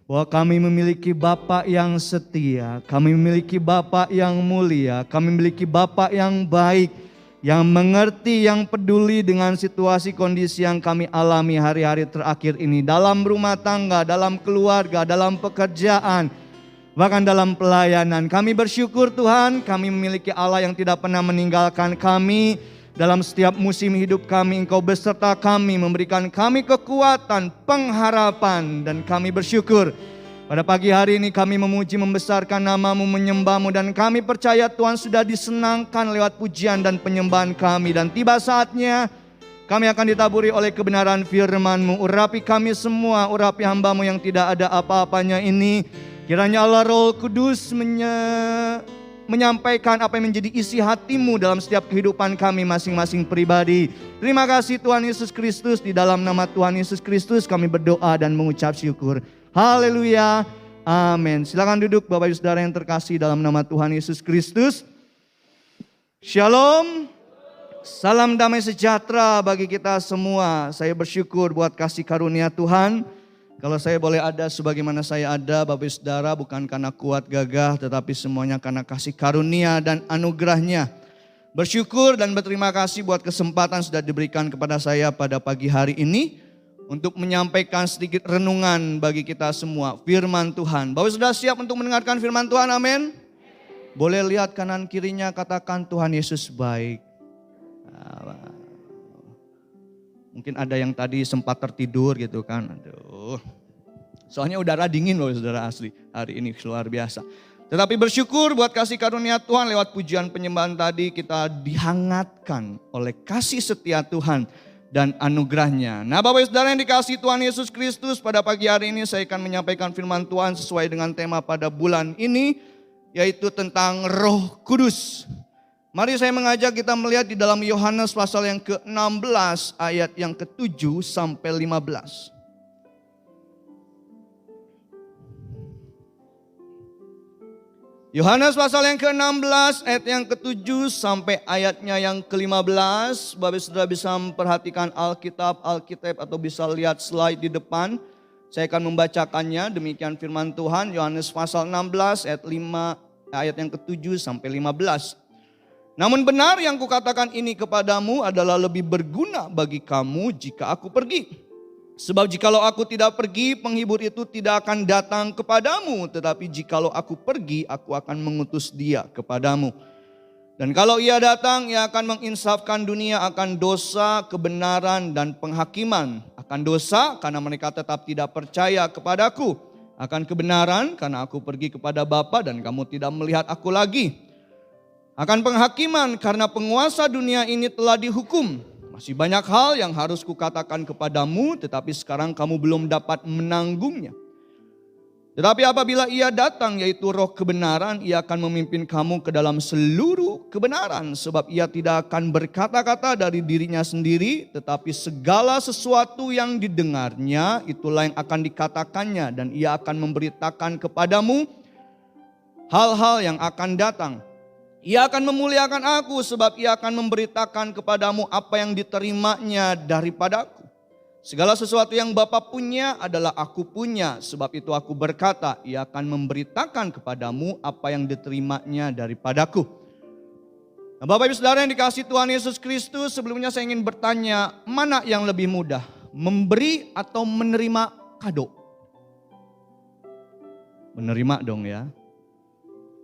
bahwa kami memiliki Bapa yang setia, kami memiliki Bapa yang mulia, kami memiliki Bapa yang baik, yang mengerti, yang peduli dengan situasi kondisi yang kami alami hari-hari terakhir ini. Dalam rumah tangga, dalam keluarga, dalam pekerjaan, bahkan dalam pelayanan. Kami bersyukur Tuhan, kami memiliki Allah yang tidak pernah meninggalkan kami. Dalam setiap musim hidup kami, Engkau beserta kami, memberikan kami kekuatan, pengharapan, dan kami bersyukur. Pada pagi hari ini kami memuji, membesarkan nama-Mu, menyembah-Mu, dan kami percaya Tuhan sudah disenangkan lewat pujian dan penyembahan kami. Dan tiba saatnya kami akan ditaburi oleh kebenaran firman-Mu. Urapi kami semua, urapi hamba-Mu yang tidak ada apa-apanya ini. Kiranya Allah Roh Kudus menyampaikan apa yang menjadi isi hati-Mu dalam setiap kehidupan kami masing-masing pribadi. Terima kasih Tuhan Yesus Kristus, di dalam nama Tuhan Yesus Kristus kami berdoa dan mengucap syukur. Haleluya, amin. Silakan duduk Bapak Ibu Saudara yang terkasih dalam nama Tuhan Yesus Kristus. Shalom, salam damai sejahtera bagi kita semua. Saya bersyukur buat kasih karunia Tuhan. Kalau saya boleh ada sebagaimana saya ada, Bapak Ibu Saudara, bukan karena kuat gagah, tetapi semuanya karena kasih karunia dan anugerahnya. Bersyukur dan berterima kasih buat kesempatan sudah diberikan kepada saya pada pagi hari ini untuk menyampaikan sedikit renungan bagi kita semua, firman Tuhan. Bapak Ibu sudah siap untuk mendengarkan firman Tuhan, amin? Boleh lihat kanan kirinya, katakan Tuhan Yesus baik. Mungkin ada yang tadi sempat tertidur gitu kan. Aduh. Soalnya udara dingin loh saudara, asli. Hari ini luar biasa. Tetapi bersyukur buat kasih karunia Tuhan, lewat pujian penyembahan tadi kita dihangatkan oleh kasih setia Tuhan dan anugerahnya. Nah Bapak Ibu Saudara yang dikasihi Tuhan Yesus Kristus, pada pagi hari ini saya akan menyampaikan firman Tuhan sesuai dengan tema pada bulan ini, yaitu tentang Roh Kudus. Mari saya mengajak kita melihat di dalam Yohanes pasal yang ke-16 ayat yang ke-7 sampai 15. Yohanes pasal yang ke-16 ayat yang ke-7 sampai ayatnya yang ke-15. Bapak Saudara bisa memperhatikan Alkitab atau bisa lihat slide di depan. Saya akan membacakannya, demikian firman Tuhan. Yohanes pasal 16 ayat yang ke-7 sampai 15. Namun benar yang kukatakan ini kepadamu adalah lebih berguna bagi kamu jika aku pergi. Sebab jikalau aku tidak pergi, penghibur itu tidak akan datang kepadamu. Tetapi jikalau aku pergi, aku akan mengutus dia kepadamu. Dan kalau ia datang, ia akan menginsafkan dunia akan dosa, kebenaran, dan penghakiman. Akan dosa karena mereka tetap tidak percaya kepadaku. Akan kebenaran karena aku pergi kepada Bapa dan kamu tidak melihat aku lagi. Akan penghakiman karena penguasa dunia ini telah dihukum. Masih banyak hal yang harus kukatakan kepadamu, tetapi sekarang kamu belum dapat menanggungnya. Tetapi apabila ia datang, yaitu Roh kebenaran, ia akan memimpin kamu ke dalam seluruh kebenaran. Sebab ia tidak akan berkata-kata dari dirinya sendiri, tetapi segala sesuatu yang didengarnya, itulah yang akan dikatakannya. Dan ia akan memberitakan kepadamu hal-hal yang akan datang. Ia akan memuliakan aku sebab ia akan memberitakan kepadamu apa yang diterimanya daripadaku. Segala sesuatu yang Bapa punya adalah aku punya. Sebab itu aku berkata, ia akan memberitakan kepadamu apa yang diterimanya daripadaku. Nah, Bapak Ibu Saudara yang dikasihi Tuhan Yesus Kristus, sebelumnya saya ingin bertanya, mana yang lebih mudah? Memberi atau menerima kado? Menerima dong ya.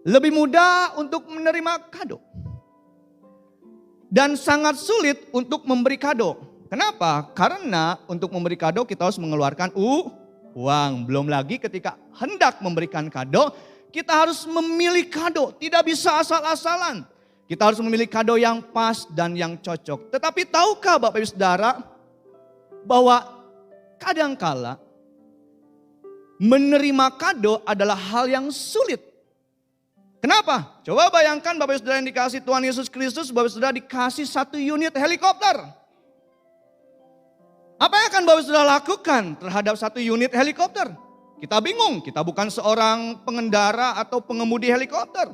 Lebih mudah untuk menerima kado. Dan sangat sulit untuk memberi kado. Kenapa? Karena untuk memberi kado kita harus mengeluarkan uang. Belum lagi ketika hendak memberikan kado, kita harus memilih kado. Tidak bisa asal-asalan. Kita harus memilih kado yang pas dan yang cocok. Tetapi tahukah Bapak Ibu Saudara bahwa kadangkala menerima kado adalah hal yang sulit. Kenapa? Coba bayangkan Bapak Ibu Saudara yang dikasih Tuhan Yesus Kristus, Bapak Ibu Saudara dikasih 1 unit helikopter. Apa yang akan Bapak Ibu Saudara lakukan terhadap 1 unit helikopter? Kita bingung, kita bukan seorang pengendara atau pengemudi helikopter.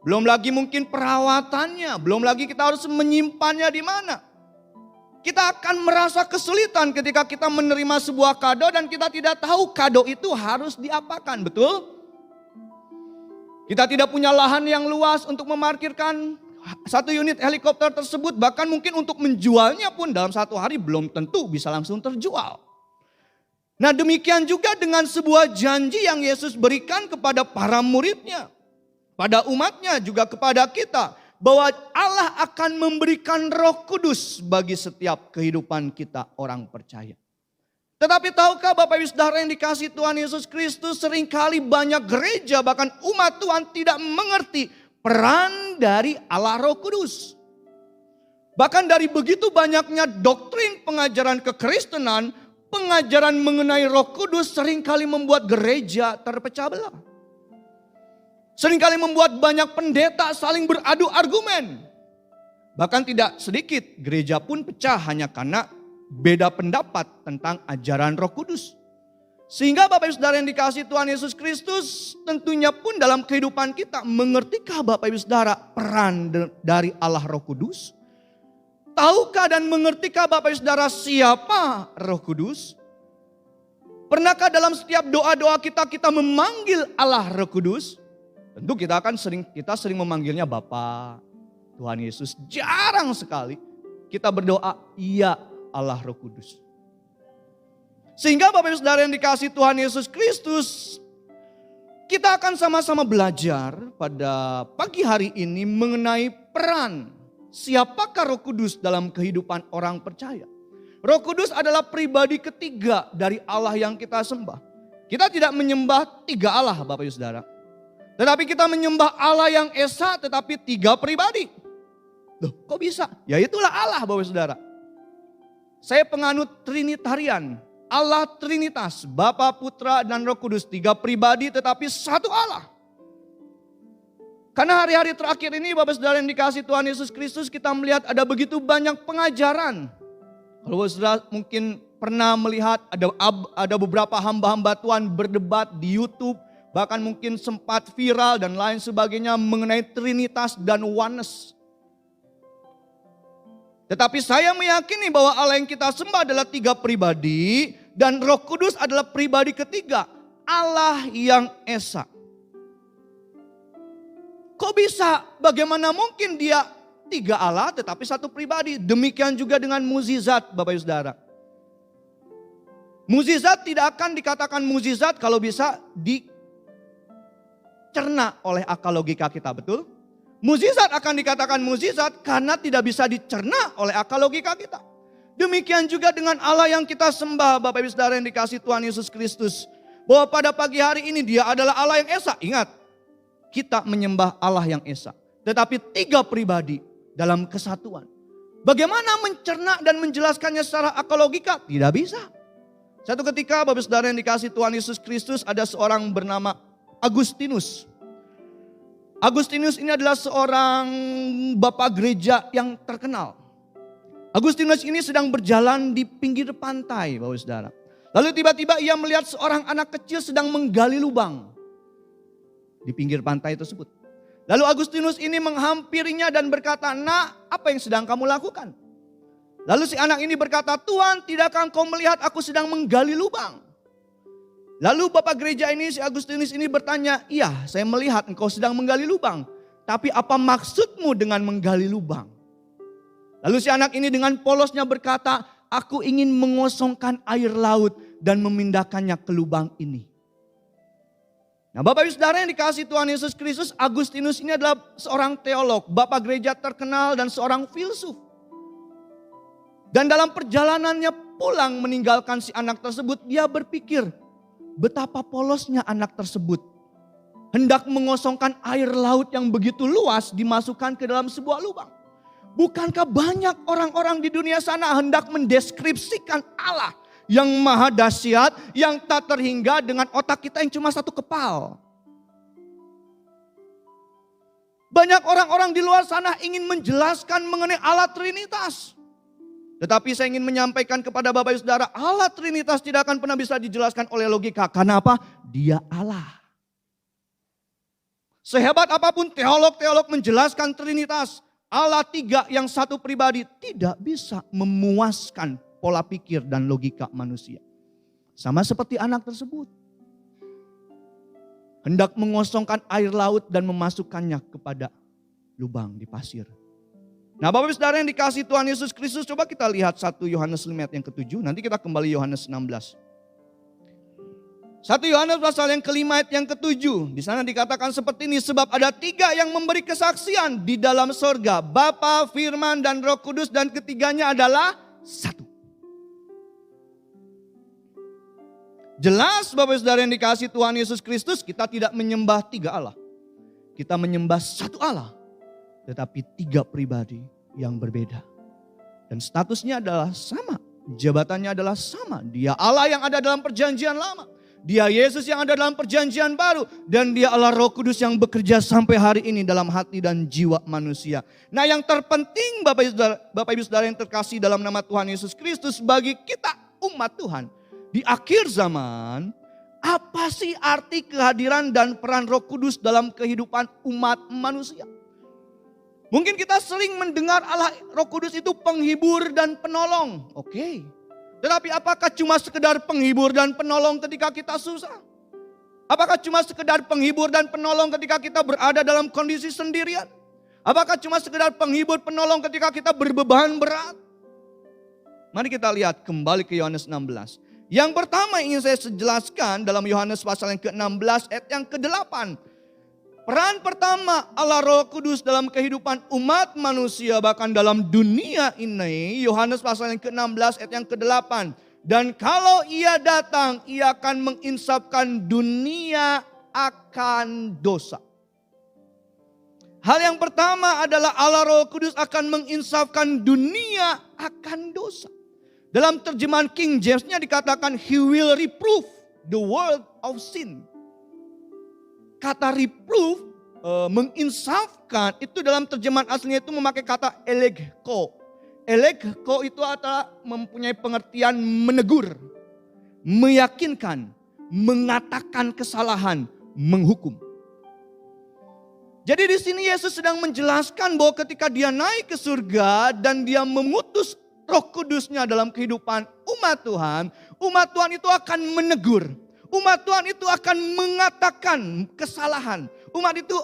Belum lagi mungkin perawatannya, belum lagi kita harus menyimpannya di mana. Kita akan merasa kesulitan ketika kita menerima sebuah kado dan kita tidak tahu kado itu harus diapakan, betul? Kita tidak punya lahan yang luas untuk memarkirkan satu unit helikopter tersebut. Bahkan mungkin untuk menjualnya pun dalam satu hari belum tentu bisa langsung terjual. Nah, demikian juga dengan sebuah janji yang Yesus berikan kepada para muridnya, pada umatnya, juga kepada kita, bahwa Allah akan memberikan Roh Kudus bagi setiap kehidupan kita orang percaya. Tetapi tahukah Bapak Ibu Saudara yang dikasihi Tuhan Yesus Kristus, seringkali banyak gereja bahkan umat Tuhan tidak mengerti peran dari Allah Roh Kudus. Bahkan dari begitu banyaknya doktrin pengajaran kekristenan, pengajaran mengenai Roh Kudus seringkali membuat gereja terpecah belah. Seringkali membuat banyak pendeta saling beradu argumen. Bahkan tidak sedikit gereja pun pecah hanya karena beda pendapat tentang ajaran Roh Kudus. Sehingga Bapak Ibu Saudara yang dikasihi Tuhan Yesus Kristus, tentunya pun dalam kehidupan kita, mengertikah Bapak Ibu Saudara peran dari Allah Roh Kudus? Tahukah dan mengertikah Bapak Ibu Saudara siapa Roh Kudus? Pernahkah dalam setiap doa-doa kita memanggil Allah Roh Kudus? Tentu kita sering memanggilnya Bapa, Tuhan Yesus. Jarang sekali kita berdoa, iya Allah Roh Kudus. Sehingga Bapak Ibu Saudara yang dikasihi Tuhan Yesus Kristus, kita akan sama-sama belajar pada pagi hari ini mengenai peran siapakah Roh Kudus dalam kehidupan orang percaya. Roh Kudus adalah pribadi ketiga dari Allah yang kita sembah. Kita tidak menyembah tiga Allah Bapak Ibu Saudara. Tetapi kita menyembah Allah yang Esa tetapi tiga pribadi. Loh, kok bisa? Ya itulah Allah Bapak Saudara. Saya penganut Trinitarian. Allah Trinitas, Bapa, Putra, dan Roh Kudus. Tiga pribadi tetapi satu Allah. Karena hari-hari terakhir ini Bapak Saudara yang dikasihi Tuhan Yesus Kristus, kita melihat ada begitu banyak pengajaran. Kalau Bapak Saudara mungkin pernah melihat ada beberapa hamba-hamba Tuhan berdebat di YouTube. Bahkan mungkin sempat viral dan lain sebagainya mengenai Trinitas dan Oneness. Tetapi saya meyakini bahwa Allah yang kita sembah adalah tiga pribadi. Dan Roh Kudus adalah pribadi ketiga. Allah yang Esa. Kok bisa? Bagaimana mungkin dia tiga Allah tetapi satu pribadi? Demikian juga dengan mukjizat Bapak Ibu Saudara. Mukjizat tidak akan dikatakan mukjizat kalau bisa dicerna oleh akal logika kita, betul? Mukjizat akan dikatakan mukjizat karena tidak bisa dicerna oleh akal logika kita. Demikian juga dengan Allah yang kita sembah Bapak Ibu Saudara yang dikasihi Tuhan Yesus Kristus. Bahwa pada pagi hari ini dia adalah Allah yang Esa. Ingat, kita menyembah Allah yang Esa. Tetapi tiga pribadi dalam kesatuan. Bagaimana mencerna dan menjelaskannya secara akal logika? Tidak bisa. Satu ketika Bapak Saudara yang dikasihi Tuhan Yesus Kristus, ada seorang bernama Agustinus. Agustinus ini adalah seorang bapak gereja yang terkenal. Agustinus ini sedang berjalan di pinggir pantai Bapak Saudara. Lalu tiba-tiba ia melihat seorang anak kecil sedang menggali lubang di pinggir pantai tersebut. Lalu Agustinus ini menghampirinya dan berkata, "Nak, apa yang sedang kamu lakukan?" Lalu si anak ini berkata, "Tuhan, tidakkah engkau melihat aku sedang menggali lubang?" Lalu bapak gereja ini, si Agustinus ini bertanya, "Iya, saya melihat engkau sedang menggali lubang. Tapi apa maksudmu dengan menggali lubang?" Lalu si anak ini dengan polosnya berkata, "Aku ingin mengosongkan air laut dan memindahkannya ke lubang ini." Nah Bapak Ibu Saudara yang dikasihi Tuhan Yesus Kristus, Agustinus ini adalah seorang teolog, bapak gereja terkenal dan seorang filsuf. Dan dalam perjalanannya pulang meninggalkan si anak tersebut, dia berpikir betapa polosnya anak tersebut. Hendak mengosongkan air laut yang begitu luas dimasukkan ke dalam sebuah lubang. Bukankah banyak orang-orang di dunia sana hendak mendeskripsikan Allah yang maha dahsyat, yang tak terhingga dengan otak kita yang cuma satu kepal. Banyak orang-orang di luar sana ingin menjelaskan mengenai Allah Trinitas. Tetapi saya ingin menyampaikan kepada Bapak Ibu Saudara, Allah Trinitas tidak akan pernah bisa dijelaskan oleh logika. Karena apa? Dia Allah. Sehebat apapun teolog-teolog menjelaskan Trinitas, Allah tiga yang satu pribadi tidak bisa memuaskan pola pikir dan logika manusia. Sama seperti anak tersebut. Hendak mengosongkan air laut dan memasukkannya kepada lubang di pasir. Nah Bapak Ibu Saudara yang dikasihi Tuhan Yesus Kristus, coba kita lihat 1 Yohanes 5 ayat yang ke-7. Nanti kita kembali Yohanes 16. 1 Yohanes pasal yang ke-5 ayat yang ke-7. Di sana dikatakan seperti ini, sebab ada tiga yang memberi kesaksian di dalam sorga. Bapa, Firman, dan Roh Kudus, dan ketiganya adalah satu. Jelas Bapak Saudara yang dikasihi Tuhan Yesus Kristus, kita tidak menyembah tiga Allah. Kita menyembah satu Allah. Tetapi tiga pribadi yang berbeda. Dan statusnya adalah sama. Jabatannya adalah sama. Dia Allah yang ada dalam perjanjian lama. Dia Yesus yang ada dalam perjanjian baru. Dan dia Allah Roh Kudus yang bekerja sampai hari ini dalam hati dan jiwa manusia. Nah yang terpenting Bapak Ibu Saudara yang terkasih dalam nama Tuhan Yesus Kristus, bagi kita umat Tuhan. Di akhir zaman, apa sih arti kehadiran dan peran Roh Kudus dalam kehidupan umat manusia? Mungkin kita sering mendengar Allah Roh Kudus itu penghibur dan penolong. Oke. Tetapi apakah cuma sekedar penghibur dan penolong ketika kita susah? Apakah cuma sekedar penghibur dan penolong ketika kita berada dalam kondisi sendirian? Apakah cuma sekedar penghibur penolong ketika kita berbeban berat? Mari kita lihat kembali ke Yohanes 16. Yang pertama ingin saya jelaskan dalam Yohanes pasal yang ke-16 ayat yang ke-8. Peran pertama Allah Roh Kudus dalam kehidupan umat manusia bahkan dalam dunia ini. Yohanes pasal yang ke-16 ayat yang ke-8. Dan kalau ia datang, ia akan menginsafkan dunia akan dosa. Hal yang pertama adalah Allah Roh Kudus akan menginsafkan dunia akan dosa. Dalam terjemahan King James-nya dikatakan He will reprove the world of sin. Kata reproof, menginsafkan, itu dalam terjemahan aslinya itu memakai kata elegko. Elegko itu adalah mempunyai pengertian menegur, meyakinkan, mengatakan kesalahan, menghukum. Jadi di sini Yesus sedang menjelaskan bahwa ketika dia naik ke surga dan dia mengutus Roh Kudusnya dalam kehidupan umat Tuhan itu akan menegur. Umat Tuhan itu akan mengatakan kesalahan. Umat itu,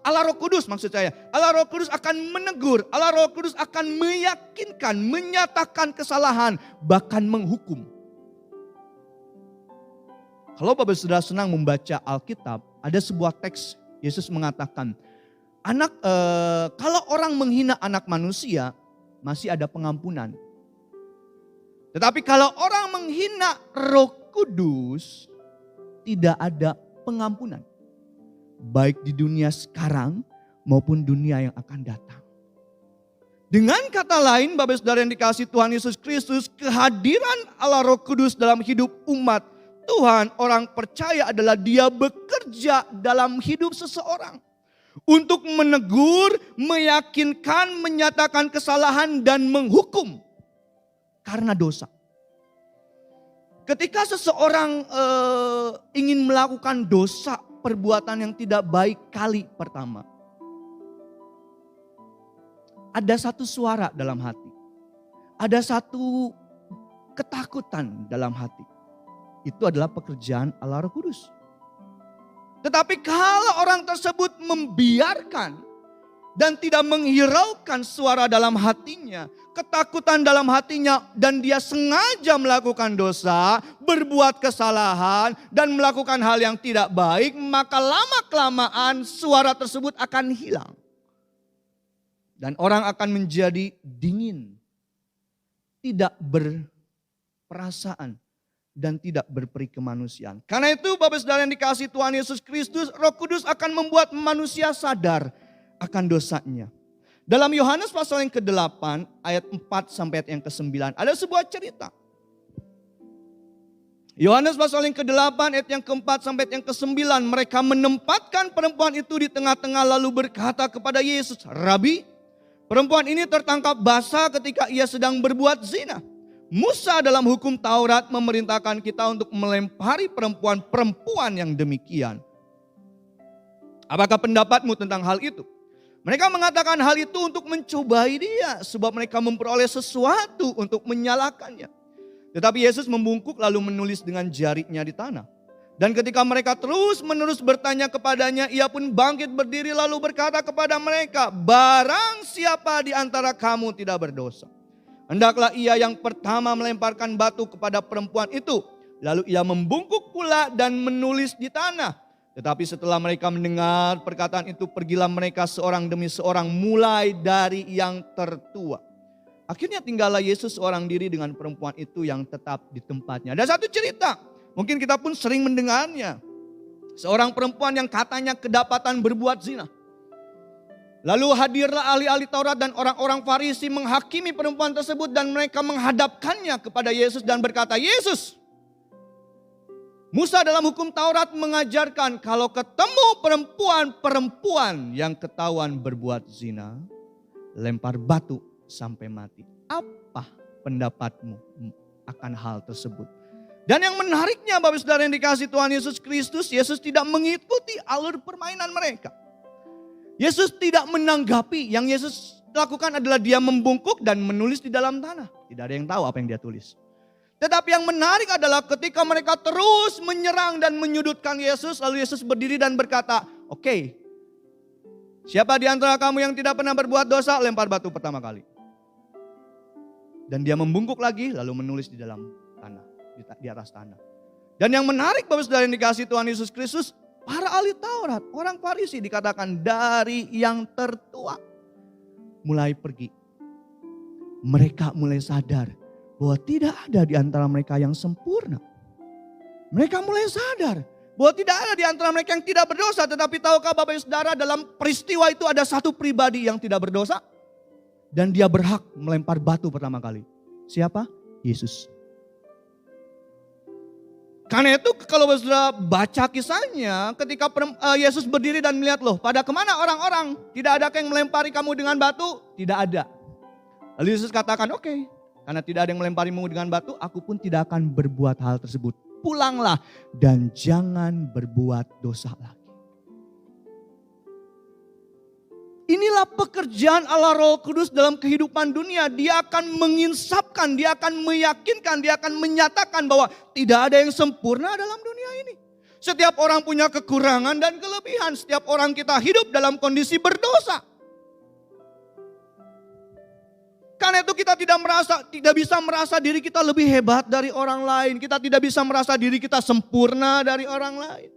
Allah Roh Kudus maksud saya. Allah Roh Kudus akan menegur. Allah Roh Kudus akan meyakinkan, menyatakan kesalahan, bahkan menghukum. Kalau Bapak Saudara senang membaca Alkitab, ada sebuah teks Yesus mengatakan, kalau orang menghina anak manusia, masih ada pengampunan. Tetapi kalau orang menghina Roh Kudus, tidak ada pengampunan. Baik di dunia sekarang maupun dunia yang akan datang. Dengan kata lain, Bapak Saudara yang dikasihi Tuhan Yesus Kristus, kehadiran Allah Roh Kudus dalam hidup umat Tuhan, orang percaya adalah dia bekerja dalam hidup seseorang. Untuk menegur, meyakinkan, menyatakan kesalahan dan menghukum karena dosa. Ketika seseorang ingin melakukan dosa, perbuatan yang tidak baik kali pertama, ada satu suara dalam hati. Ada satu ketakutan dalam hati. Itu adalah pekerjaan Allah Roh Kudus. Tetapi kalau orang tersebut membiarkan dan tidak menghiraukan suara dalam hatinya, ketakutan dalam hatinya, dan dia sengaja melakukan dosa, berbuat kesalahan, dan melakukan hal yang tidak baik, maka lama-kelamaan suara tersebut akan hilang. Dan orang akan menjadi dingin, tidak berperasaan, dan tidak berperi kemanusiaan. Karena itu Bapak Saudara yang dikasihi Tuhan Yesus Kristus, Roh Kudus akan membuat manusia sadar akan dosanya. Dalam Yohanes pasal yang ke-8 ayat 4 sampai ayat yang ke-9 ada sebuah cerita. Yohanes pasal yang ke-8 ayat yang ke-4 sampai ayat yang ke-9, mereka menempatkan perempuan itu di tengah-tengah lalu berkata kepada Yesus, "Rabi, perempuan ini tertangkap basah ketika ia sedang berbuat zina. Musa dalam hukum Taurat memerintahkan kita untuk melempari perempuan yang demikian. Apakah pendapatmu tentang hal itu?" Mereka mengatakan hal itu untuk mencobai dia sebab mereka memperoleh sesuatu untuk menyalahkannya. Tetapi Yesus membungkuk lalu menulis dengan jarinya di tanah. Dan ketika mereka terus menerus bertanya kepadanya, ia pun bangkit berdiri lalu berkata kepada mereka, barang siapa di antara kamu tidak berdosa, hendaklah ia yang pertama melemparkan batu kepada perempuan itu. Lalu ia membungkuk pula dan menulis di tanah. Tetapi setelah mereka mendengar perkataan itu, pergilah mereka seorang demi seorang mulai dari yang tertua. Akhirnya tinggallah Yesus seorang diri dengan perempuan itu yang tetap di tempatnya. Ada satu cerita, mungkin kita pun sering mendengarnya. Seorang perempuan yang katanya kedapatan berbuat zina. Lalu hadirlah ahli-ahli Taurat dan orang-orang Farisi menghakimi perempuan tersebut dan mereka menghadapkannya kepada Yesus dan berkata, Yesus, Musa dalam hukum Taurat mengajarkan kalau ketemu perempuan-perempuan yang ketahuan berbuat zina, lempar batu sampai mati. Apa pendapatmu akan hal tersebut? Dan yang menariknya Bapak Saudara yang dikasihi Tuhan Yesus Kristus, Yesus tidak mengikuti alur permainan mereka. Yesus tidak menanggapi, yang Yesus lakukan adalah dia membungkuk dan menulis di dalam tanah. Tidak ada yang tahu apa yang dia tulis. Tetapi yang menarik adalah ketika mereka terus menyerang dan menyudutkan Yesus, lalu Yesus berdiri dan berkata, oke, siapa di antara kamu yang tidak pernah berbuat dosa, lempar batu pertama kali. Dan dia membungkuk lagi lalu menulis di dalam tanah, di atas tanah. Dan yang menarik Bapak Saudara yang dikasihi Tuhan Yesus Kristus, para ahli Taurat, orang Farisi dikatakan dari yang tertua mulai pergi. Mereka mulai sadar bahwa tidak ada di antara mereka yang sempurna. Mereka mulai sadar bahwa tidak ada di antara mereka yang tidak berdosa. Tetapi tahukah Bapak Ibu Saudara, dalam peristiwa itu ada satu pribadi yang tidak berdosa. Dan dia berhak melempar batu pertama kali. Siapa? Yesus. Karena itu kalau Bapak Saudara baca kisahnya, ketika Yesus berdiri dan melihat, loh pada kemana orang-orang? Tidak ada yang melempari kamu dengan batu? Tidak ada. Lalu Yesus katakan, oke. Karena tidak ada yang melemparimu dengan batu, aku pun tidak akan berbuat hal tersebut. Pulanglah dan jangan berbuat dosa lagi. Inilah pekerjaan Allah Roh Kudus dalam kehidupan dunia. Dia akan menginsapkan, dia akan meyakinkan, dia akan menyatakan bahwa tidak ada yang sempurna dalam dunia ini. Setiap orang punya kekurangan dan kelebihan. Setiap orang kita hidup dalam kondisi berdosa. Karena itu kita tidak bisa merasa diri kita lebih hebat dari orang lain. Kita tidak bisa merasa diri kita sempurna dari orang lain.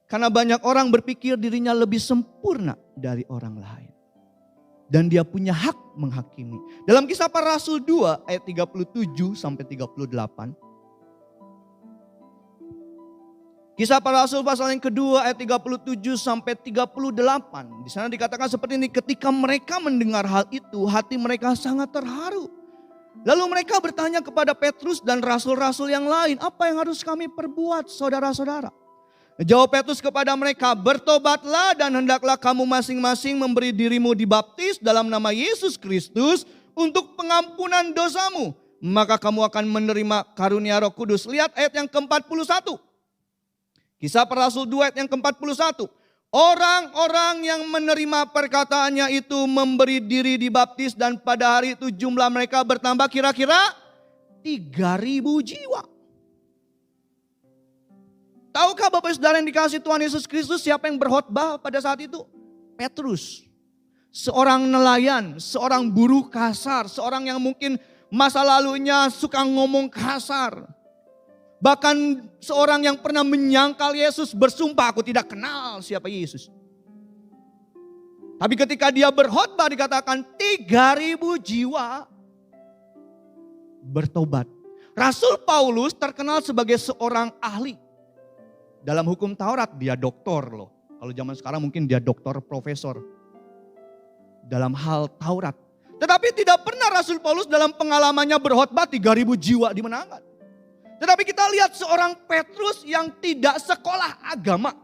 Karena banyak orang berpikir dirinya lebih sempurna dari orang lain. Dan dia punya hak menghakimi. Dalam Kisah Para Rasul 2 ayat 37 sampai 38. Kisah Para Rasul pasal yang kedua ayat 37 sampai 38. Di sana dikatakan seperti ini, ketika mereka mendengar hal itu, hati mereka sangat terharu. Lalu mereka bertanya kepada Petrus dan rasul-rasul yang lain, apa yang harus kami perbuat saudara-saudara? Jawab Petrus kepada mereka, bertobatlah dan hendaklah kamu masing-masing memberi dirimu dibaptis dalam nama Yesus Kristus untuk pengampunan dosamu. Maka kamu akan menerima karunia Roh Kudus. Lihat ayat yang ke-41. Kisah Para Rasul 2 ayat yang ke-41. Orang-orang yang menerima perkataannya itu memberi diri dibaptis dan pada hari itu jumlah mereka bertambah kira-kira 3.000 jiwa. Tahukah Bapak Saudara yang dikasihi Tuhan Yesus Kristus siapa yang berkhotbah pada saat itu? Petrus. Seorang nelayan, seorang buruh kasar, seorang yang mungkin masa lalunya suka ngomong kasar. Bahkan seorang yang pernah menyangkal Yesus bersumpah, aku tidak kenal siapa Yesus. Tapi ketika dia berkhotbah dikatakan 3.000 jiwa bertobat. Rasul Paulus terkenal sebagai seorang ahli. Dalam hukum Taurat dia doktor loh. Kalau zaman sekarang mungkin dia doktor profesor. Dalam hal Taurat. Tetapi tidak pernah Rasul Paulus dalam pengalamannya berkhotbah 3.000 jiwa dimenangkan. Tetapi kita lihat seorang Petrus yang tidak sekolah agama.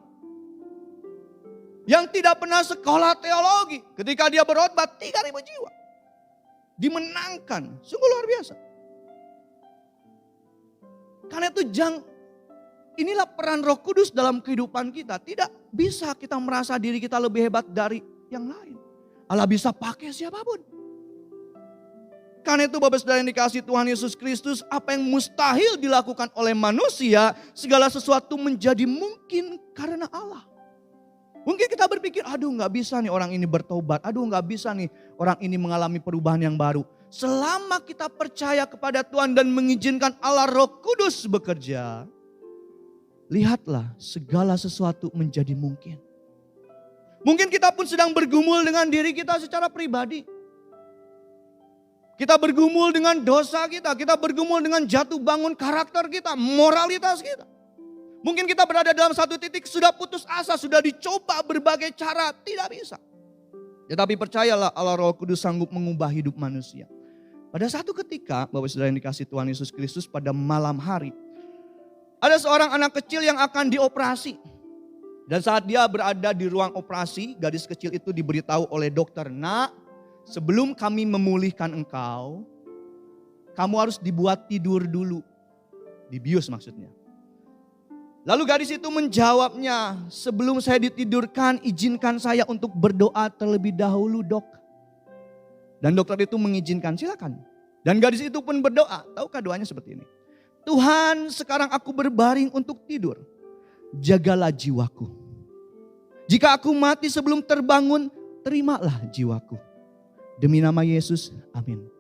Yang tidak pernah sekolah teologi. Ketika dia berkhotbah 3.000 jiwa. Dimenangkan. Sungguh luar biasa. Karena itu Inilah peran Roh Kudus dalam kehidupan kita. Tidak bisa kita merasa diri kita lebih hebat dari yang lain. Allah bisa pakai siapapun. Karena itu Bapak Saudara yang dikasihi Tuhan Yesus Kristus, apa yang mustahil dilakukan oleh manusia, segala sesuatu menjadi mungkin karena Allah. Mungkin kita berpikir, aduh gak bisa nih orang ini bertobat, aduh gak bisa nih orang ini mengalami perubahan yang baru. Selama kita percaya kepada Tuhan dan mengizinkan Allah Roh Kudus bekerja, lihatlah segala sesuatu menjadi mungkin. Mungkin kita pun sedang bergumul dengan diri kita secara pribadi. Kita bergumul dengan dosa kita bergumul dengan jatuh bangun karakter kita, moralitas kita. Mungkin kita berada dalam satu titik sudah putus asa, sudah dicoba berbagai cara, tidak bisa. Tetapi percayalah Allah Roh Kudus sanggup mengubah hidup manusia. Pada satu ketika, Bapak Saudara yang dikasihi Tuhan Yesus Kristus, pada malam hari, ada seorang anak kecil yang akan dioperasi. Dan saat dia berada di ruang operasi, gadis kecil itu diberitahu oleh dokter, "Nak, sebelum kami memulihkan engkau, kamu harus dibuat tidur dulu." Dibius maksudnya. Lalu gadis itu menjawabnya, "Sebelum saya ditidurkan, izinkan saya untuk berdoa terlebih dahulu, Dok." Dan dokter itu mengizinkan, silakan. Dan gadis itu pun berdoa. Tahukah doanya seperti ini? "Tuhan, sekarang aku berbaring untuk tidur. Jagalah jiwaku. Jika aku mati sebelum terbangun, terimalah jiwaku. Demi nama Yesus, amin."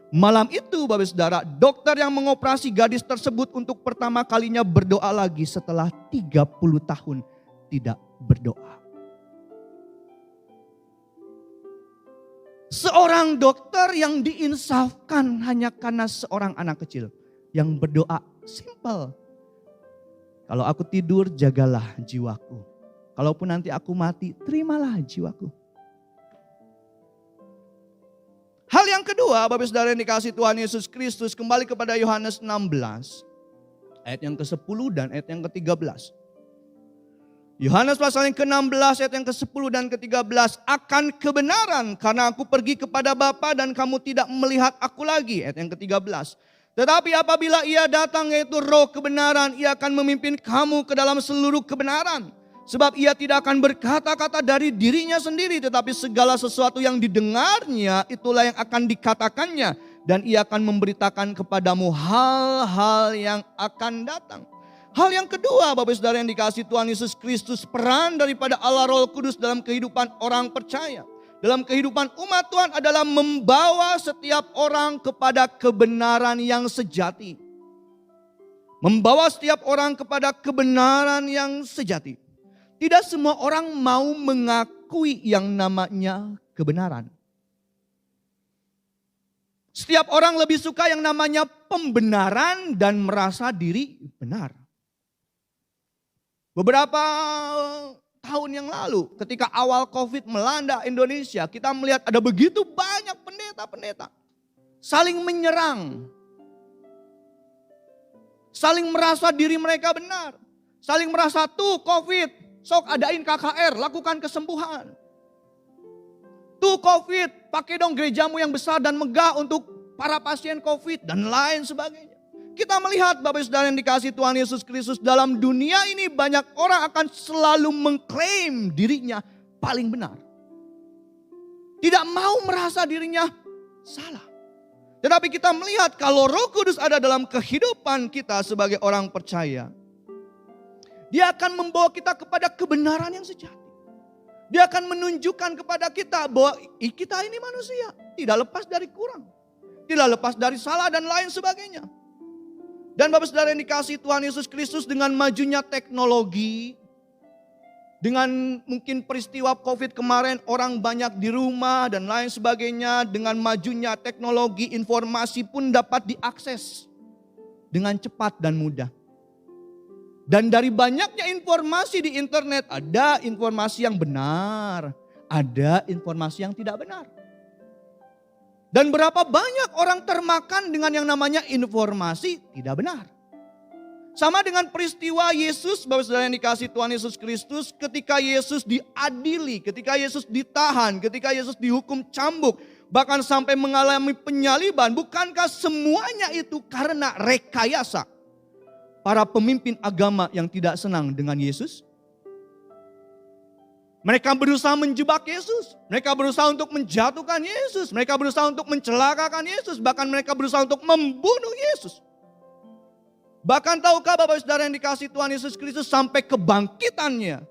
Malam itu Bapak Saudara, dokter yang mengoperasi gadis tersebut untuk pertama kalinya berdoa lagi setelah 30 tahun tidak berdoa. Seorang dokter yang diinsafkan hanya karena seorang anak kecil yang berdoa simple. "Kalau aku tidur, jagalah jiwaku. Kalaupun nanti aku mati, terimalah jiwaku." Hal yang kedua, Bapak Saudara yang dikasihi Tuhan Yesus Kristus, kembali kepada Yohanes 16, ayat yang ke-10 dan ayat yang ke-13. Yohanes pasal yang ke-16 ayat yang ke-10 dan ke-13, "Akan kebenaran karena aku pergi kepada Bapa dan kamu tidak melihat aku lagi." Ayat yang ke-13. "Tetapi apabila ia datang yaitu Roh kebenaran, ia akan memimpin kamu ke dalam seluruh kebenaran. Sebab ia tidak akan berkata-kata dari dirinya sendiri, tetapi segala sesuatu yang didengarnya itulah yang akan dikatakannya. Dan ia akan memberitakan kepadamu hal-hal yang akan datang." Hal yang kedua, Bapak Saudara yang dikasihi Tuhan Yesus Kristus, peran daripada Allah Roh Kudus dalam kehidupan orang percaya, dalam kehidupan umat Tuhan adalah membawa setiap orang kepada kebenaran yang sejati. Membawa setiap orang kepada kebenaran yang sejati. Tidak semua orang mau mengakui yang namanya kebenaran. Setiap orang lebih suka yang namanya pembenaran dan merasa diri benar. Beberapa tahun yang lalu ketika awal COVID melanda Indonesia, kita melihat ada begitu banyak pendeta-pendeta saling menyerang. Saling merasa diri mereka benar. Saling merasa tuh COVID. Sok adain KKR, lakukan kesembuhan. Tuh COVID, pakai dong gerejamu yang besar dan megah untuk para pasien COVID dan lain sebagainya. Kita melihat Bapak Saudara yang dikasihi Tuhan Yesus Kristus, dalam dunia ini banyak orang akan selalu mengklaim dirinya paling benar. Tidak mau merasa dirinya salah. Tetapi kita melihat kalau Roh Kudus ada dalam kehidupan kita sebagai orang percaya, Dia akan membawa kita kepada kebenaran yang sejati. Dia akan menunjukkan kepada kita bahwa kita ini manusia. Tidak lepas dari kurang. Tidak lepas dari salah dan lain sebagainya. Dan Bapak Saudara yang dikasihi Tuhan Yesus Kristus, dengan majunya teknologi, dengan mungkin peristiwa COVID kemarin orang banyak di rumah dan lain sebagainya. Dengan majunya teknologi, informasi pun dapat diakses dengan cepat dan mudah. Dan dari banyaknya informasi di internet, ada informasi yang benar, ada informasi yang tidak benar. Dan berapa banyak orang termakan dengan yang namanya informasi tidak benar. Sama dengan peristiwa Yesus, Bapak Saudara yang dikasihi Tuhan Yesus Kristus, ketika Yesus diadili, ketika Yesus ditahan, ketika Yesus dihukum cambuk, bahkan sampai mengalami penyaliban, bukankah semuanya itu karena rekayasa? para pemimpin agama yang tidak senang dengan Yesus? Mereka berusaha menjebak Yesus. Mereka berusaha untuk menjatuhkan Yesus. Mereka berusaha untuk mencelakakan Yesus. Bahkan mereka berusaha untuk membunuh Yesus. Bahkan tahukah Bapak Saudara yang dikasihi Tuhan Yesus Kristus, sampai kebangkitannya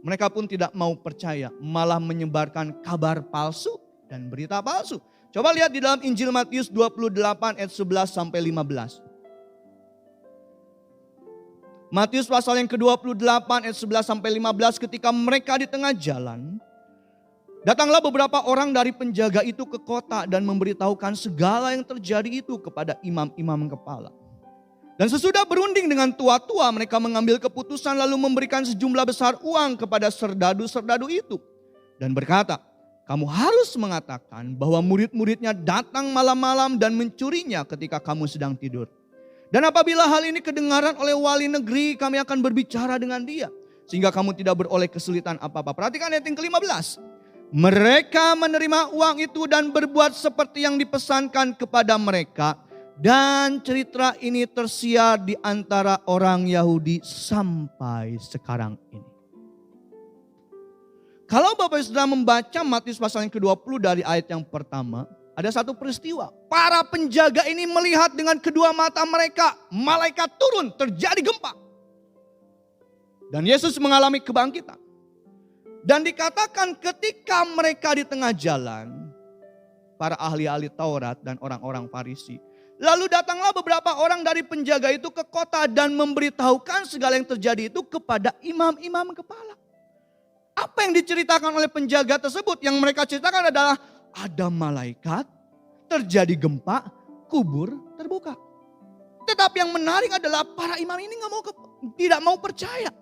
mereka pun tidak mau percaya, malah menyebarkan kabar palsu dan berita palsu. Coba lihat di dalam Injil Matius 28 ayat 11 sampai 15. Matius pasal yang ke-28 ayat 11 sampai 15, ketika mereka di tengah jalan, datanglah beberapa orang dari penjaga itu ke kota dan memberitahukan segala yang terjadi itu kepada imam-imam kepala. Dan sesudah berunding dengan tua-tua, mereka mengambil keputusan lalu memberikan sejumlah besar uang kepada serdadu-serdadu itu. Dan berkata, kamu harus mengatakan bahwa murid-muridnya datang malam-malam dan mencurinya ketika kamu sedang tidur. Dan apabila hal ini kedengaran oleh wali negeri, kami akan berbicara dengan dia. Sehingga kamu tidak beroleh kesulitan apa-apa. Perhatikan ayat yang ke-15. Mereka menerima uang itu dan berbuat seperti yang dipesankan kepada mereka. Dan cerita ini tersiar di antara orang Yahudi sampai sekarang ini. Kalau Bapak Saudara membaca Matius pasal yang ke-20 dari ayat yang pertama, ada satu peristiwa. Para penjaga ini melihat dengan kedua mata mereka, malaikat turun, terjadi gempa. Dan Yesus mengalami kebangkitan. Dan dikatakan ketika mereka di tengah jalan, para ahli-ahli Taurat dan orang-orang Farisi, lalu datanglah beberapa orang dari penjaga itu ke kota dan memberitahukan segala yang terjadi itu kepada imam-imam kepala. Apa yang diceritakan oleh penjaga tersebut? Yang mereka ceritakan adalah ada malaikat, terjadi gempa, kubur terbuka. Tetapi yang menarik adalah para imam ini tidak mau percaya.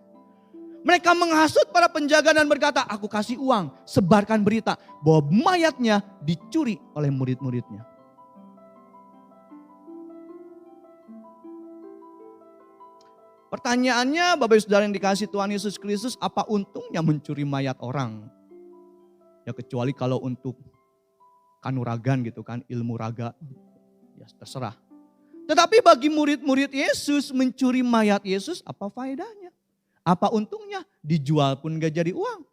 Mereka menghasut para penjaga dan berkata, aku kasih uang, sebarkan berita bahwa mayatnya dicuri oleh murid-muridnya. Pertanyaannya, Bapak Saudara yang dikasihi Tuhan Yesus Kristus, apa untungnya mencuri mayat orang? Ya kecuali kalau untuk kanuragan gitu kan, ilmu raga, ya terserah. Tetapi bagi murid-murid Yesus, mencuri mayat Yesus apa faedahnya? Apa untungnya? Dijual pun gak jadi uang.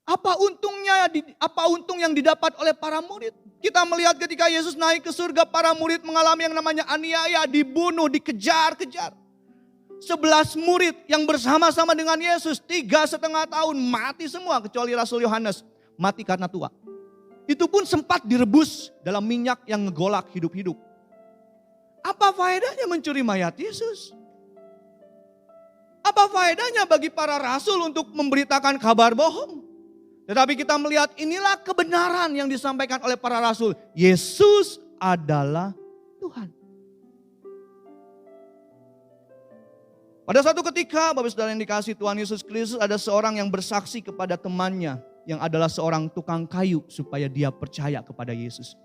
Apa untung yang didapat oleh para murid? Kita melihat ketika Yesus naik ke surga, para murid mengalami yang namanya aniaya, dibunuh, dikejar-kejar. 11 murid yang bersama-sama dengan Yesus 3,5 tahun mati semua kecuali Rasul Yohanes mati karena tua. Itu pun sempat direbus dalam minyak yang ngegolak hidup-hidup. Apa faedahnya mencuri mayat Yesus? Apa faedahnya bagi para rasul untuk memberitakan kabar bohong? Tetapi kita melihat inilah kebenaran yang disampaikan oleh para rasul. Yesus adalah Tuhan. Pada suatu ketika, Bapak Saudara yang dikasihi Tuhan Yesus Kristus, ada seorang yang bersaksi kepada temannya yang adalah seorang tukang kayu supaya dia percaya kepada Yesus.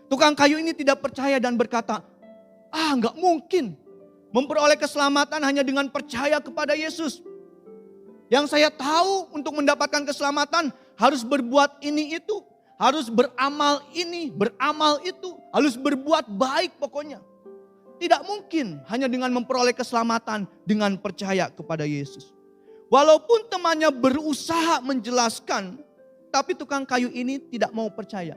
Tukang kayu ini tidak percaya dan berkata, enggak mungkin memperoleh keselamatan hanya dengan percaya kepada Yesus. Yang saya tahu untuk mendapatkan keselamatan harus berbuat ini itu. Harus beramal ini, beramal itu. Harus berbuat baik pokoknya. Tidak mungkin hanya dengan memperoleh keselamatan dengan percaya kepada Yesus. Walaupun temannya berusaha menjelaskan, tapi tukang kayu ini tidak mau percaya.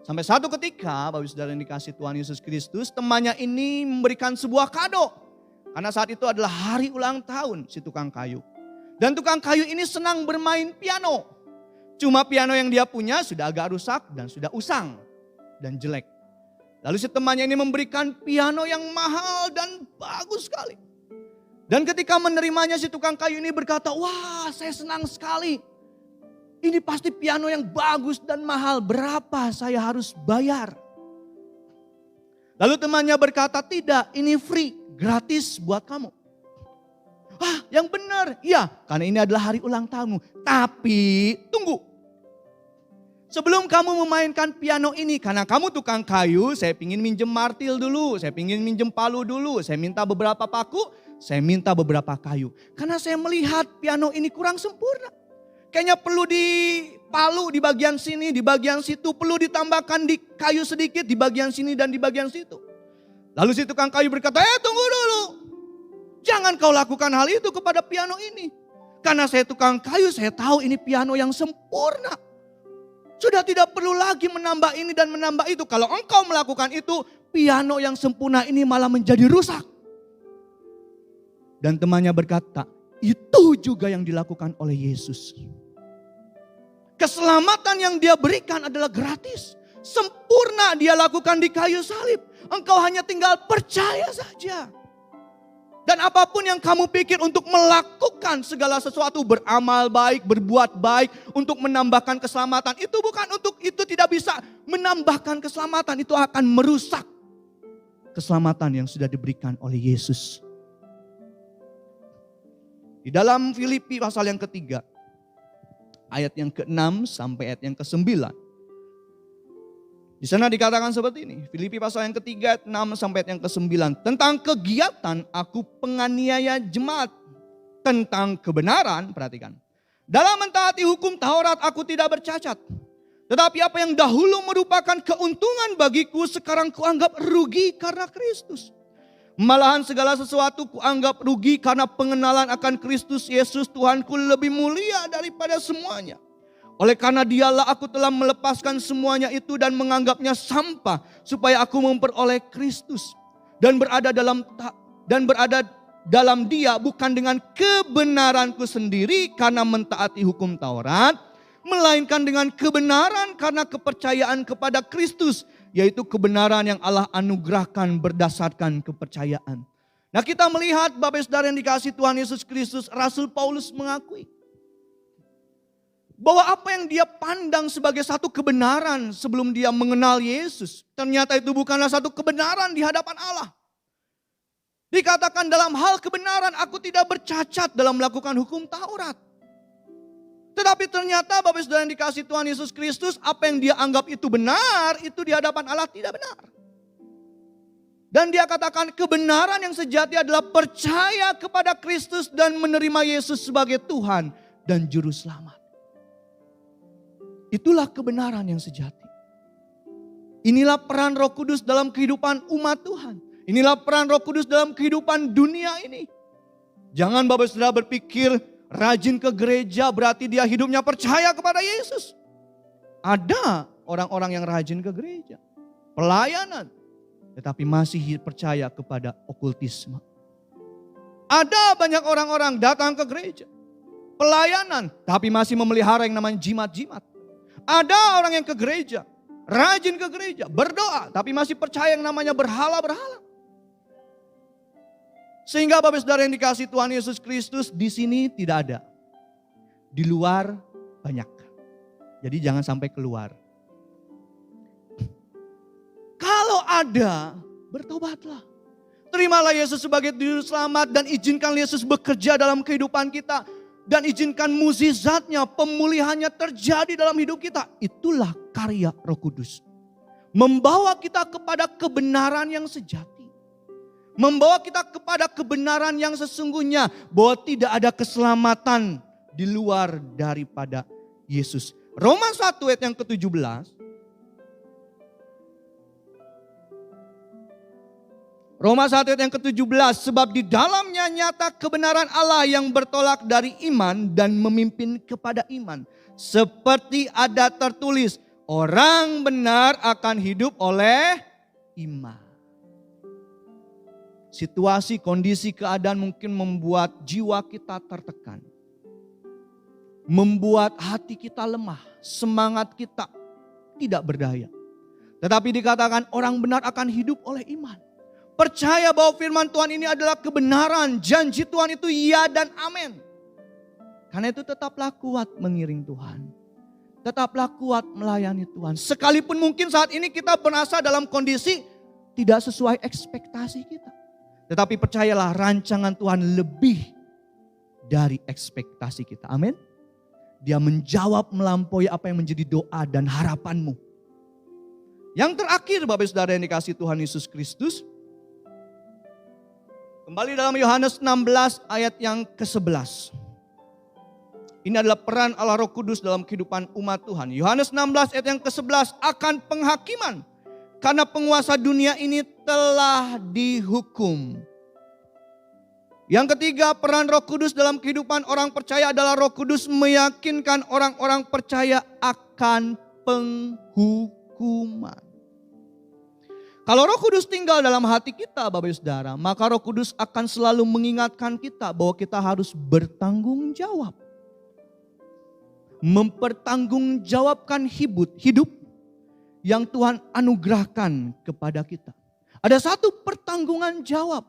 Sampai satu ketika, Bapak Saudara yang dikasihi Tuhan Yesus Kristus, temannya ini memberikan sebuah kado. Karena saat itu adalah hari ulang tahun si tukang kayu. Dan tukang kayu ini senang bermain piano. Cuma piano yang dia punya sudah agak rusak dan sudah usang dan jelek. Lalu si temannya ini memberikan piano yang mahal dan bagus sekali. Dan ketika menerimanya si tukang kayu ini berkata, wah saya senang sekali. Ini pasti piano yang bagus dan mahal. Berapa saya harus bayar? Lalu temannya berkata, tidak, ini free, gratis buat kamu. Yang benar, iya, karena ini adalah hari ulang tahunmu. Tapi tunggu, sebelum kamu memainkan piano ini, karena kamu tukang kayu, saya pingin minjem martil dulu, saya pingin minjem palu dulu, saya minta beberapa paku, saya minta beberapa kayu. Karena saya melihat piano ini kurang sempurna. kayaknya perlu dipalu di bagian sini, di bagian situ. Perlu ditambahkan di kayu sedikit di bagian sini dan di bagian situ. Lalu si tukang kayu berkata, tunggu dulu. Jangan kau lakukan hal itu kepada piano ini. Karena saya tukang kayu, saya tahu ini piano yang sempurna. Sudah tidak perlu lagi menambah ini dan menambah itu. Kalau engkau melakukan itu, piano yang sempurna ini malah menjadi rusak. Dan temannya berkata, itu juga yang dilakukan oleh Yesus. Keselamatan yang dia berikan adalah gratis. Sempurna dia lakukan di kayu salib. Engkau hanya tinggal percaya saja. Dan apapun yang kamu pikir untuk melakukan segala sesuatu, beramal baik, berbuat baik, untuk menambahkan keselamatan. Itu bukan untuk, itu tidak bisa menambahkan keselamatan. Itu akan merusak keselamatan yang sudah diberikan oleh Yesus. Di dalam Filipi pasal yang ketiga, ayat yang ke-6 sampai ayat yang ke-9. Di sana dikatakan seperti ini, Filipi pasal yang ketiga, ayat 6 sampai ayat yang ke-9. Tentang kegiatan aku penganiaya jemaat, tentang kebenaran, perhatikan. Dalam mentaati hukum Taurat aku tidak bercacat. Tetapi apa yang dahulu merupakan keuntungan bagiku, sekarang kuanggap rugi karena Kristus. Malahan segala sesuatu kuanggap rugi karena pengenalan akan Kristus Yesus Tuhanku lebih mulia daripada semuanya. Oleh karena dialah aku telah melepaskan semuanya itu dan menganggapnya sampah supaya aku memperoleh Kristus dan berada dalam dia bukan dengan kebenaranku sendiri karena mentaati hukum Taurat, melainkan dengan kebenaran karena kepercayaan kepada Kristus, yaitu kebenaran yang Allah anugerahkan berdasarkan kepercayaan. Nah, kita melihat Bapak Saudara yang dikasihi Tuhan Yesus Kristus, Rasul Paulus mengakui bahwa apa yang dia pandang sebagai satu kebenaran sebelum dia mengenal Yesus, ternyata itu bukanlah satu kebenaran di hadapan Allah. Dikatakan dalam hal kebenaran, aku tidak bercacat dalam melakukan hukum Taurat. Tetapi ternyata Bapak Saudara yang dikasihi Tuhan Yesus Kristus, apa yang dia anggap itu benar, itu di hadapan Allah tidak benar. Dan dia katakan kebenaran yang sejati adalah percaya kepada Kristus dan menerima Yesus sebagai Tuhan dan Juru Selamat. Itulah kebenaran yang sejati. Inilah peran Roh Kudus dalam kehidupan umat Tuhan. Inilah peran Roh Kudus dalam kehidupan dunia ini. Jangan Bapak Saudara berpikir rajin ke gereja berarti dia hidupnya percaya kepada Yesus. Ada orang-orang yang rajin ke gereja, pelayanan, tetapi masih percaya kepada okultisme. Ada banyak orang-orang datang ke gereja, pelayanan, tapi masih memelihara yang namanya jimat-jimat. Ada orang yang ke gereja, rajin ke gereja, berdoa, tapi masih percaya yang namanya berhala-berhala. Sehingga Bapak Saudara yang dikasihi Tuhan Yesus Kristus, di sini tidak ada. Di luar banyak. Jadi jangan sampai keluar. Kalau ada, bertobatlah. Terimalah Yesus sebagai Juru Selamat dan izinkan Yesus bekerja dalam kehidupan kita. Dan izinkan mukjizatnya, pemulihannya terjadi dalam hidup kita. Itulah karya Roh Kudus. Membawa kita kepada kebenaran yang sejati. Membawa kita kepada kebenaran yang sesungguhnya. Bahwa tidak ada keselamatan di luar daripada Yesus. Roma 1 ayat yang ke-17. Roma 1 ayat yang ke-17, sebab di dalamnya nyata kebenaran Allah yang bertolak dari iman dan memimpin kepada iman. Seperti ada tertulis, orang benar akan hidup oleh iman. Situasi, kondisi, keadaan mungkin membuat jiwa kita tertekan. Membuat hati kita lemah, semangat kita tidak berdaya. Tetapi dikatakan orang benar akan hidup oleh iman. Percaya bahwa firman Tuhan ini adalah kebenaran. Janji Tuhan itu ya dan amin. Karena itu tetaplah kuat mengiring Tuhan. Tetaplah kuat melayani Tuhan. Sekalipun mungkin saat ini kita merasa dalam kondisi tidak sesuai ekspektasi kita. Tetapi percayalah rancangan Tuhan lebih dari ekspektasi kita. Amin. Dia menjawab melampaui apa yang menjadi doa dan harapanmu. Yang terakhir Bapak Saudara yang dikasihi Tuhan Yesus Kristus. Kembali dalam Yohanes 16 ayat yang ke-11. Ini adalah peran Allah Roh Kudus dalam kehidupan umat Tuhan. Yohanes 16 ayat yang ke-11 akan penghakiman. Karena penguasa dunia ini telah dihukum. Yang ketiga, peran Roh Kudus dalam kehidupan orang percaya adalah Roh Kudus meyakinkan orang-orang percaya akan penghukuman. Kalau Roh Kudus tinggal dalam hati kita, Bapak Ibu Saudara, maka Roh Kudus akan selalu mengingatkan kita bahwa kita harus bertanggung jawab. Mempertanggungjawabkan hidup yang Tuhan anugerahkan kepada kita. Ada satu pertanggungan jawab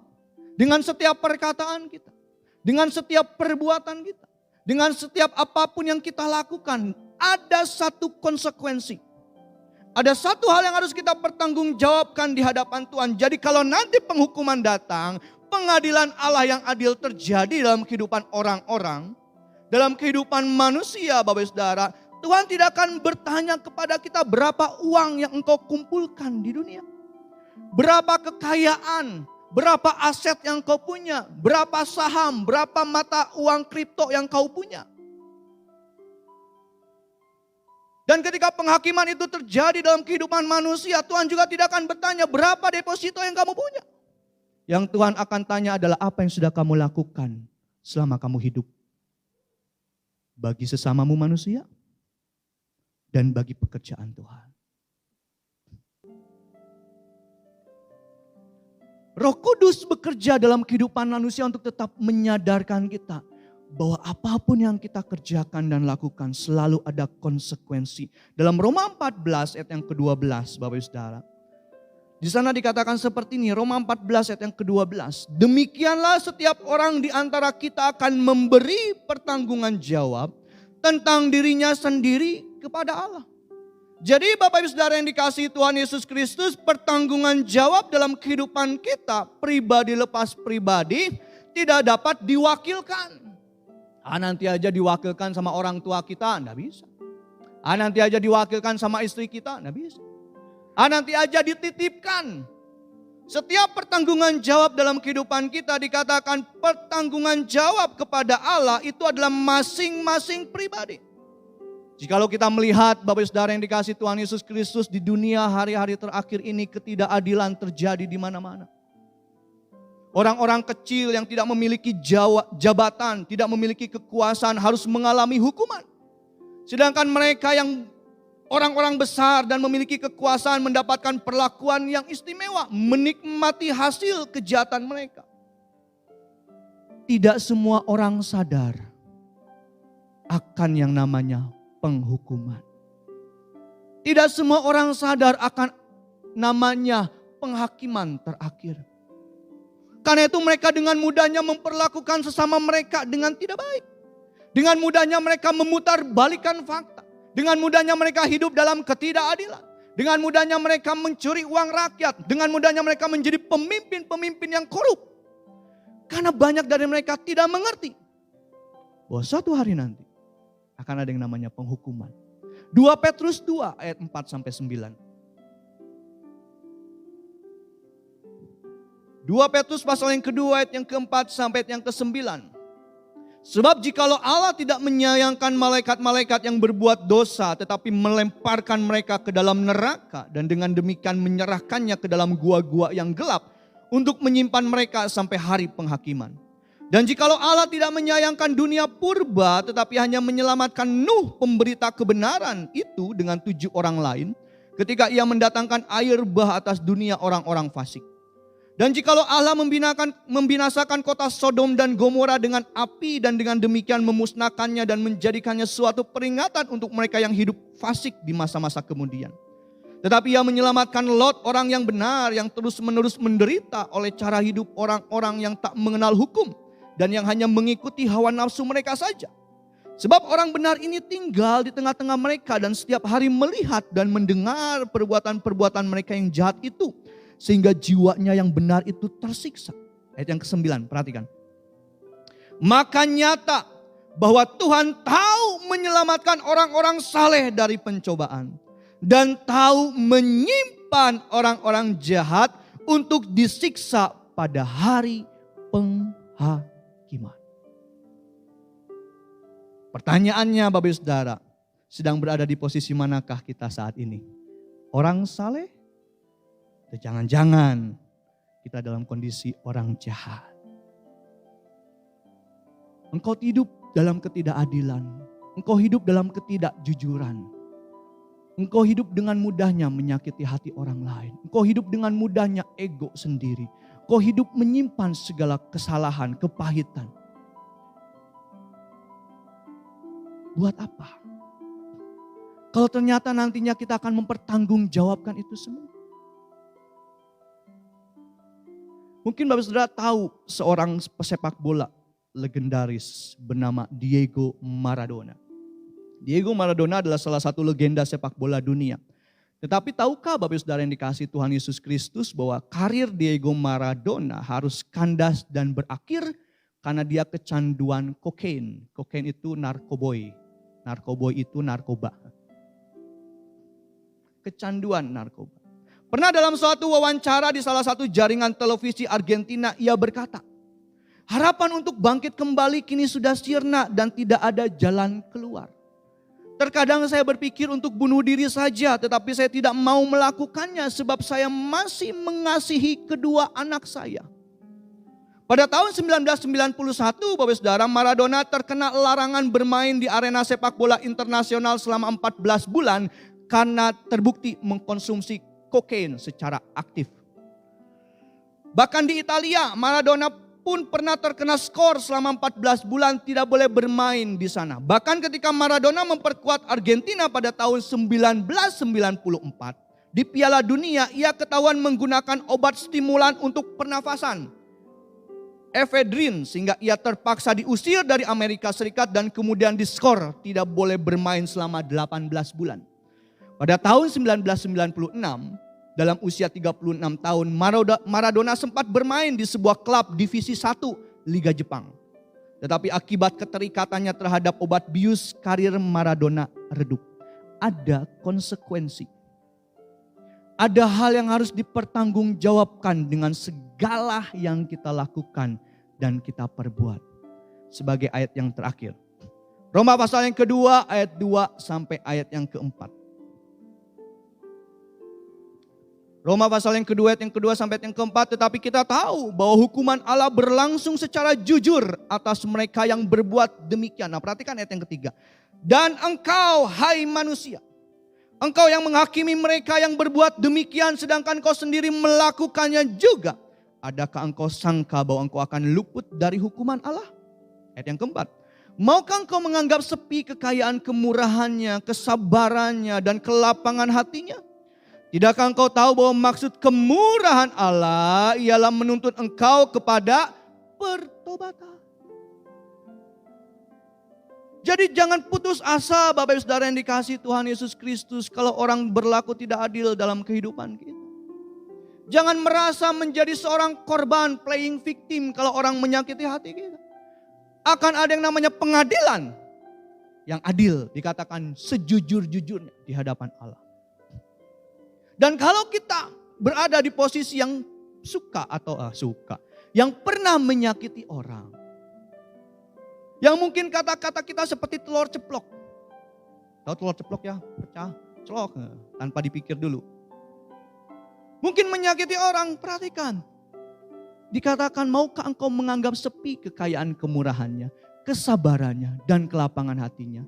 dengan setiap perkataan kita, dengan setiap perbuatan kita, dengan setiap apapun yang kita lakukan. Ada satu konsekuensi. Ada satu hal yang harus kita pertanggungjawabkan di hadapan Tuhan. Jadi kalau nanti penghukuman datang, pengadilan Allah yang adil terjadi dalam kehidupan orang-orang, dalam kehidupan manusia, Bapak Ibu Saudara, Tuhan tidak akan bertanya kepada kita berapa uang yang engkau kumpulkan di dunia. Berapa kekayaan, berapa aset yang kau punya, berapa saham, berapa mata uang kripto yang kau punya. Dan ketika penghakiman itu terjadi dalam kehidupan manusia, Tuhan juga tidak akan bertanya berapa deposito yang kamu punya. Yang Tuhan akan tanya adalah apa yang sudah kamu lakukan selama kamu hidup. Bagi sesamamu manusia dan bagi pekerjaan Tuhan. Roh Kudus bekerja dalam kehidupan manusia untuk tetap menyadarkan kita bahwa apapun yang kita kerjakan dan lakukan selalu ada konsekuensi. Dalam Roma 14 ayat yang ke-12, Bapak Ibu Saudara. Di sana dikatakan seperti ini, Roma 14 ayat yang ke-12. Demikianlah setiap orang di antara kita akan memberi pertanggungan jawab tentang dirinya sendiri kepada Allah. Jadi Bapak Ibu Saudara yang dikasihi Tuhan Yesus Kristus, pertanggungan jawab dalam kehidupan kita pribadi lepas pribadi tidak dapat diwakilkan. Nanti aja diwakilkan sama orang tua kita, enggak bisa. Nanti aja diwakilkan sama istri kita, enggak bisa. Nanti aja dititipkan. Setiap pertanggungan jawab dalam kehidupan kita dikatakan pertanggungan jawab kepada Allah itu adalah masing-masing pribadi. Jikalau kita melihat Bapak Saudara yang dikasihi Tuhan Yesus Kristus di dunia hari-hari terakhir ini ketidakadilan terjadi di mana-mana. Orang-orang kecil yang tidak memiliki jabatan, tidak memiliki kekuasaan harus mengalami hukuman. Sedangkan mereka yang orang-orang besar dan memiliki kekuasaan mendapatkan perlakuan yang istimewa, menikmati hasil kejahatan mereka. Tidak semua orang sadar akan yang namanya penghukuman. Tidak semua orang sadar akan namanya penghakiman terakhir. Karena itu mereka dengan mudahnya memperlakukan sesama mereka dengan tidak baik. Dengan mudahnya mereka memutarbalikkan fakta. Dengan mudahnya mereka hidup dalam ketidakadilan. Dengan mudahnya mereka mencuri uang rakyat. Dengan mudahnya mereka menjadi pemimpin-pemimpin yang korup. Karena banyak dari mereka tidak mengerti bahwa suatu hari nanti akan ada yang namanya penghukuman. 2 Petrus 2 ayat 4-9. 2 Petrus pasal yang kedua ayat yang ke-4 sampai ayat yang ke-9. Sebab jikalau Allah tidak menyayangkan malaikat-malaikat yang berbuat dosa tetapi melemparkan mereka ke dalam neraka dan dengan demikian menyerahkannya ke dalam gua-gua yang gelap untuk menyimpan mereka sampai hari penghakiman. Dan jikalau Allah tidak menyayangkan dunia purba tetapi hanya menyelamatkan Nuh pemberita kebenaran itu dengan 7 orang lain ketika ia mendatangkan air bah atas dunia orang-orang fasik. Dan jikalau Allah membinasakan kota Sodom dan Gomora dengan api dan dengan demikian memusnahkannya dan menjadikannya suatu peringatan untuk mereka yang hidup fasik di masa-masa kemudian. Tetapi ia menyelamatkan Lot, orang yang benar yang terus-menerus menderita oleh cara hidup orang-orang yang tak mengenal hukum dan yang hanya mengikuti hawa nafsu mereka saja. Sebab orang benar ini tinggal di tengah-tengah mereka dan setiap hari melihat dan mendengar perbuatan-perbuatan mereka yang jahat itu. Sehingga jiwanya yang benar itu tersiksa. Ayat yang ke-9, perhatikan. Maka nyata bahwa Tuhan tahu menyelamatkan orang-orang saleh dari pencobaan. Dan tahu menyimpan orang-orang jahat untuk disiksa pada hari penghakiman. Pertanyaannya Bapak Ibu Saudara, sedang berada di posisi manakah kita saat ini? Orang saleh? Atau jangan-jangan kita dalam kondisi orang jahat? Engkau hidup dalam ketidakadilan. Engkau hidup dalam ketidakjujuran. Engkau hidup dengan mudahnya menyakiti hati orang lain. Engkau hidup dengan mudahnya ego sendiri. Engkau hidup menyimpan segala kesalahan, kepahitan. Buat apa? Kalau ternyata nantinya kita akan mempertanggungjawabkan itu semua. Mungkin Bapak Saudara tahu seorang pesepak bola legendaris bernama Diego Maradona. Diego Maradona adalah salah satu legenda sepak bola dunia. Tetapi tahukah Bapak Saudara yang dikasihi Tuhan Yesus Kristus bahwa karir Diego Maradona harus kandas dan berakhir karena dia kecanduan kokain. Kokain itu narkoboy. Narkoboy itu narkoba. Kecanduan narkoba. Pernah dalam suatu wawancara di salah satu jaringan televisi Argentina, ia berkata, harapan untuk bangkit kembali kini sudah sirna dan tidak ada jalan keluar. Terkadang saya berpikir untuk bunuh diri saja, tetapi saya tidak mau melakukannya sebab saya masih mengasihi kedua anak saya. Pada tahun 1991, Bapak Saudara, Maradona terkena larangan bermain di arena sepak bola internasional selama 14 bulan karena terbukti mengkonsumsi kokain secara aktif. Bahkan di Italia, Maradona pun pernah terkena skor selama 14 bulan tidak boleh bermain di sana. Bahkan ketika Maradona memperkuat Argentina pada tahun 1994 di Piala Dunia, ia ketahuan menggunakan obat stimulan untuk pernafasan, efedrin, sehingga ia terpaksa diusir dari Amerika Serikat dan kemudian diskor tidak boleh bermain selama 18 bulan. Pada tahun 1996, dalam usia 36 tahun, Maradona sempat bermain di sebuah klub divisi 1 Liga Jepang. Tetapi akibat keterikatannya terhadap obat bius, karir Maradona redup. Ada konsekuensi. Ada hal yang harus dipertanggungjawabkan dengan segala yang kita lakukan dan kita perbuat. Sebagai ayat yang terakhir. Roma pasal yang kedua ayat 2 sampai ayat yang keempat. Roma pasal yang kedua ayat yang kedua sampai ayat yang keempat. Tetapi kita tahu bahwa hukuman Allah berlangsung secara jujur atas mereka yang berbuat demikian. Nah, perhatikan ayat yang ketiga. Dan engkau hai manusia, engkau yang menghakimi mereka yang berbuat demikian sedangkan kau sendiri melakukannya juga. Adakah engkau sangka bahwa engkau akan luput dari hukuman Allah? Ayat yang keempat. Maukah engkau menganggap sepi kekayaan kemurahannya, kesabarannya dan kelapangan hatinya? Tidakkah engkau tahu bahwa maksud kemurahan Allah ialah menuntut engkau kepada pertobatan? Jadi jangan putus asa Bapak Ibu Saudara yang dikasihi Tuhan Yesus Kristus kalau orang berlaku tidak adil dalam kehidupan kita. Jangan merasa menjadi seorang korban, playing victim kalau orang menyakiti hati kita. Akan ada yang namanya pengadilan yang adil, dikatakan sejujur-jujurnya di hadapan Allah. Dan kalau kita berada di posisi yang yang pernah menyakiti orang, yang mungkin kata-kata kita seperti telur ceplok. Tahu telur ceplok ya, pecah, celok, tanpa dipikir dulu. Mungkin menyakiti orang, perhatikan. Dikatakan, maukah engkau menganggap sepi kekayaan kemurahannya, kesabarannya, dan kelapangan hatinya?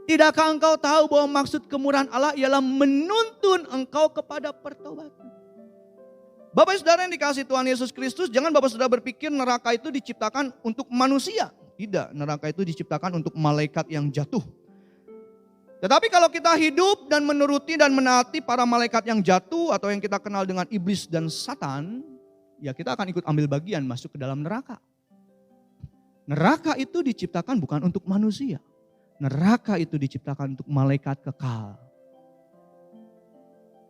Tidakkah engkau tahu bahwa maksud kemurahan Allah ialah menuntun engkau kepada pertobatan? Bapak Saudara yang dikasihi Tuhan Yesus Kristus, jangan Bapak Saudara berpikir neraka itu diciptakan untuk manusia. Tidak, neraka itu diciptakan untuk malaikat yang jatuh. Tetapi kalau kita hidup dan menuruti dan menaati para malaikat yang jatuh atau yang kita kenal dengan iblis dan Satan, ya kita akan ikut ambil bagian masuk ke dalam neraka. Neraka itu diciptakan bukan untuk manusia. Neraka itu diciptakan untuk malaikat kekal.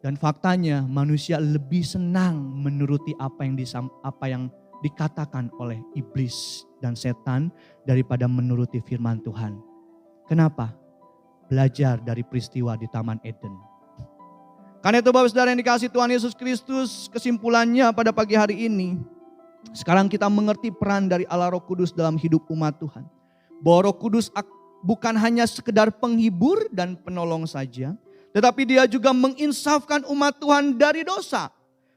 Dan faktanya manusia lebih senang menuruti apa yang dikatakan oleh iblis dan setan daripada menuruti firman Tuhan. Kenapa? Belajar dari peristiwa di Taman Eden. Karena itu Bapak Saudara yang dikasihi Tuhan Yesus Kristus, kesimpulannya pada pagi hari ini, sekarang kita mengerti peran dari Allah Roh Kudus dalam hidup umat Tuhan. Bahwa Roh Kudus bukan hanya sekedar penghibur dan penolong saja, tetapi dia juga menginsafkan umat Tuhan dari dosa.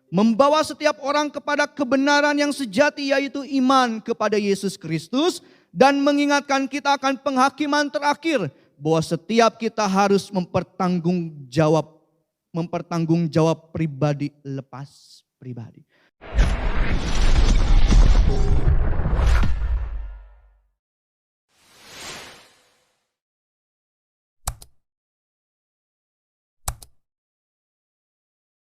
Membawa setiap orang kepada kebenaran yang sejati, yaitu iman kepada Yesus Kristus. Dan mengingatkan kita akan penghakiman terakhir, bahwa setiap kita harus mempertanggungjawab pribadi lepas pribadi.